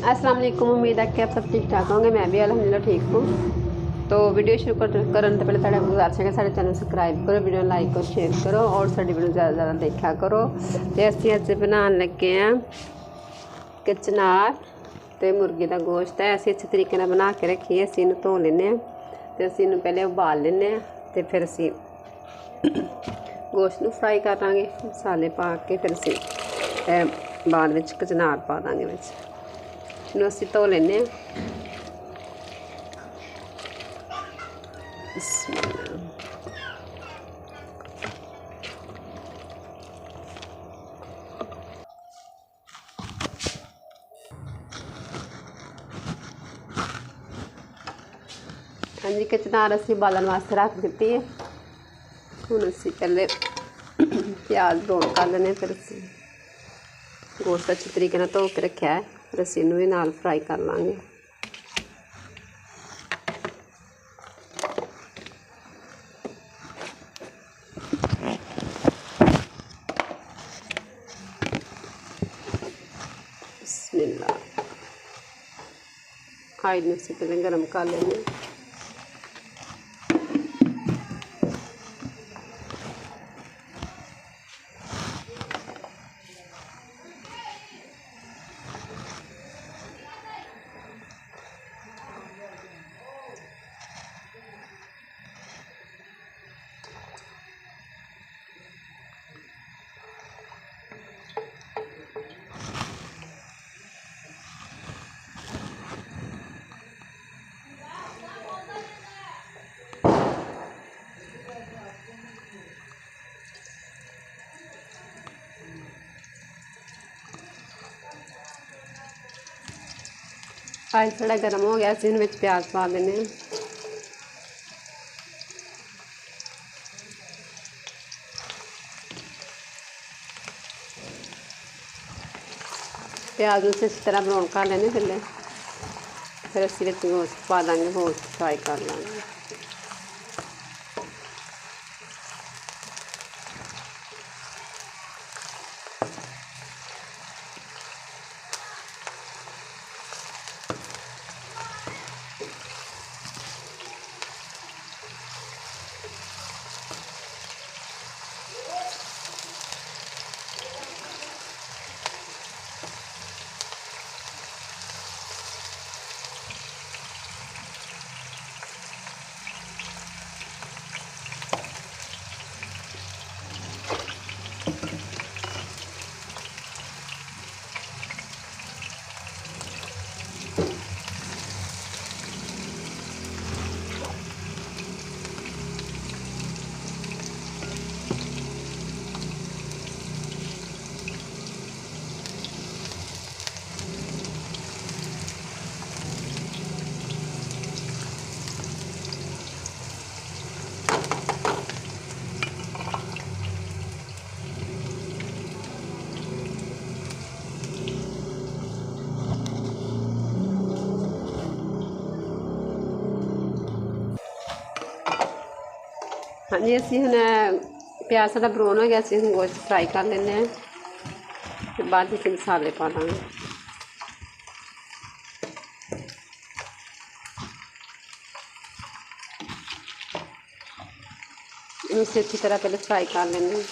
अस्सलाम वालेकुम। उम्मीद है कि आप सब ठीक ठाक होंगे। मैं भी अल्हम्दुलिल्लाह ठीक हूँ। तो वीडियो शुरू करने तो पहले तुहाडे गुजारिश है साडे चैनल सबसक्राइब करो, वीडियो लाइक और शेयर करो और साडी वीडियो ज़्यादा ज़्यादा देखा करो। तो असीं अज बनाउण लगे हैं कि चनार ते मुर्गे का गोश्त है। असीं अच्छे तरीके नाल बना के रखिए। असीं इहनूं धो लैने ते असीं इहनूं पहले उबाल लैने ते फिर असीं गोश्त नूं फ्राई कर लांगे मसाले पा के। फिर असीं बाद विच चनार पा दांगे विच। इहनूं असीं धो लैने। हाँ जी, कि चनार असीं उबालण वास्ते रख दित्ती है। हुण असीं पहले प्याज ब्राउन कर लैने, फिर असीं गोश्त अच्छे तरीके नाल धो के रखिया है, फिर असीं इहनूं भी नाल फ्राई कर लांगे। बिस्मिल्लाह। ऑयल में से पहले गर्म कर लेंगे। ऑयल थोड़ा गर्म हो गया, असीं विच प्याज पा देने। प्याज नूं इस तरह ब्राउन कर लेने पहले, फिर असीं विच गोश्त पा देंगे, गोश्त फ्राई कर लेंगे। हाँ जी, असीं हुण प्याज साडा ब्राउन हो गया, असीं हुण गोश्त फ्राई कर लैने हैं, फिर बाद विच मसाले पा दांगे। इहनूं असीं अच्छी तरह पहले फ्राई कर लैने।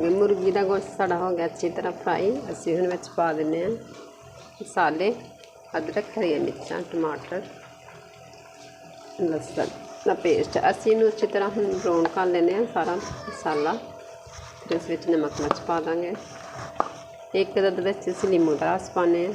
मुर्गी का गोश्त साड़ा हो गया अच्छी तरह फ्राई। असी हुण विच पा दिंदे आ मसाले, अदरक, हरी मिर्चां, टमाटर, लसन का पेस्ट। असी इनू अच्छी तरह हम ब्राउन कर लेने सारा मसाला। फिर उस विच नमक मिर्च पा देंगे। एक अदद विच असी लीमू का रस पाने।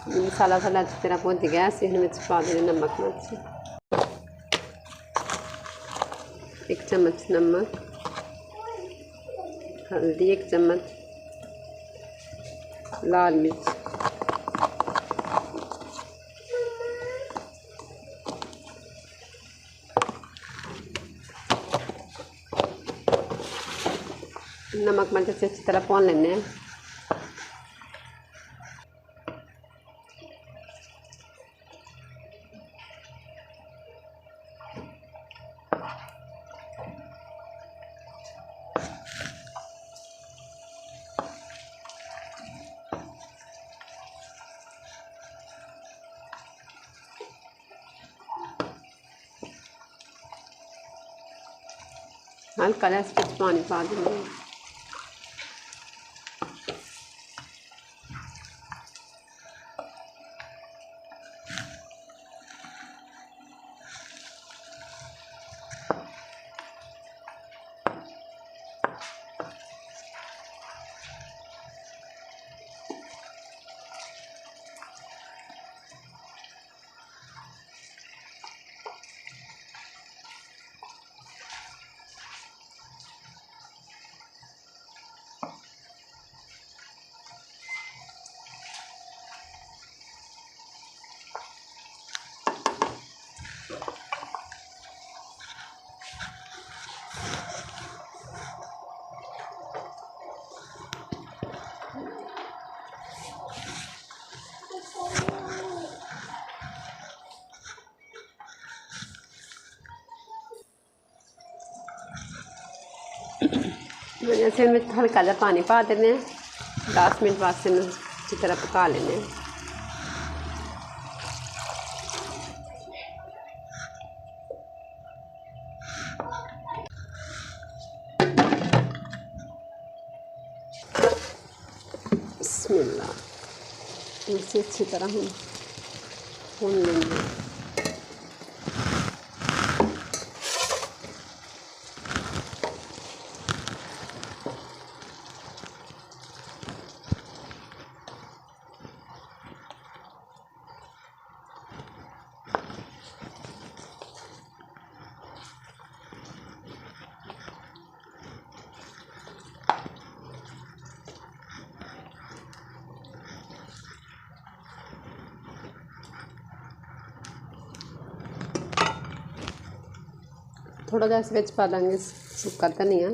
मसाला साडा अच्छी तरह भुज गया। असी हुण विच पा देने नमक मिर्च, 1 चम्मच नमक, हल्दी 1 चम्मच, लाल मिर्च, नमक मिर्च से अच्छी तरह भून लेने। हल्का इस पानी पा देंगे। ऐसे में हल्का जहा पानी पा देने। 10 मिनट वास्ते अच्छी तरह पका लेने। बिस्मिल्लाह, इसे अच्छी तरह हम भून लेंगे। थोड़ा जिहा इस विच पा देंगे सुक्का धनिया।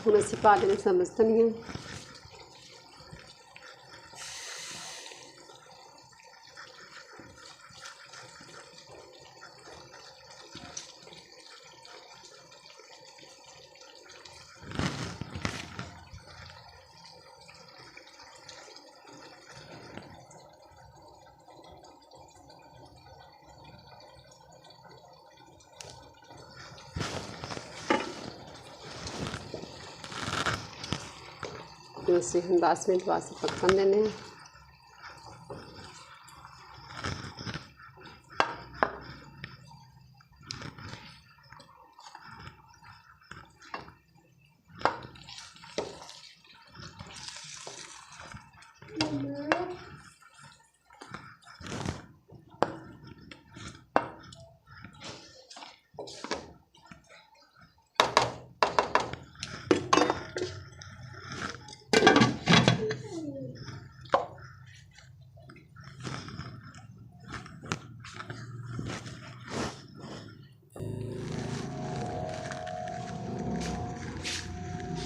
हुण असीं पा देने चम्मच धनिया। इसे हम 10 मिनट वास्ते पकन देने हैं।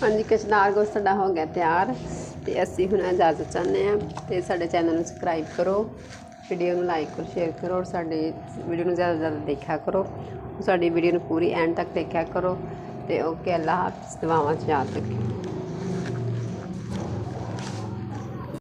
हाँ जी, कचनार गोश्त साडा हो गया तैयार। तो असी हुण इजाजत चाहते हैं। तो साडे चैनल में सबसक्राइब करो, वीडियो में लाइक और शेयर करो और साडे वीडियो में ज़्यादा से ज़्यादा देखा करो। साडी वीडियो में पूरी एंड तक देखा करो। तो ओके, अल्लाह हाफिज़, दुआवां च याद रखियो।